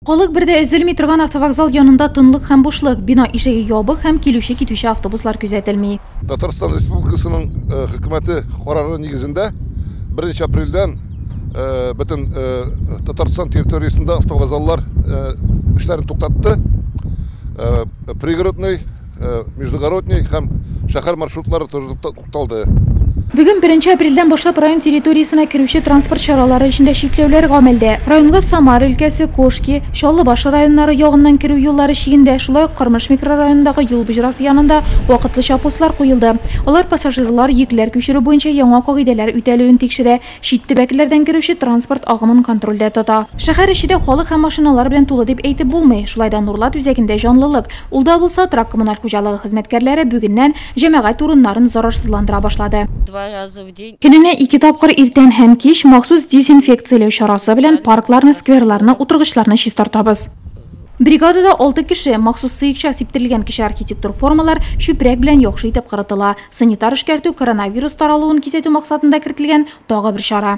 Халык бердә эзелми торган автовокзал янында тынлык һәм бушлык, бина ишеге ябык һәм килүче китүче автобуслар күзәтелми. Татарстан Республикасының хөкүмәте карары нигезендә 1 апрельдән бөтен Татарстан территориясендә автовокзаллар эшләрен туктатты. Пригородный, междугородний һәм шәһәр маршрутлары тукталды. Бүген 1 апрельдән башлап район территориясына керүче транспорт чаралары эчендә шикләүләр гамәлдә. Районга Самар өлкәсе, Кошки, Чаллыбашы районнары ягыннан керү юллары шигендә, шулай ук Кырмыш микрорайонындагы юл буҗрасы янында вакытлыча постлар куелды. Алар пассажирлар йөкләр күчерү буенча яңа кагыйдәләр үтәлүен тикшерә, чит төбәкләрдән керүче транспорт агымын контрольдә тота. Шәһәр ичендә халык һәм машиналар белән тулы дип әйтеп булмый. Шулай да Нурлат үзәгендә җанлылык. Ул да булса трак коммуналь хуҗалыгы хезмәткәрләре бүгеннән җәмәгать урыннарын зарарсызландыра башлады. 2 раза в день. Көненә 2 тапкыр иртән һәм кич махсус дезинфекцияләү чарасы белән паркларны, скверларны, утыргычларны чистартабыз. Бригадада 6 кеше махсус сыекча сиптерелгән кеше архитектур формалар чүпрәк белән яхшы итеп кырытыла. Санитар эшкәртү коронавирус таралуын кисәтү максатында кертелгән тагы бер чара.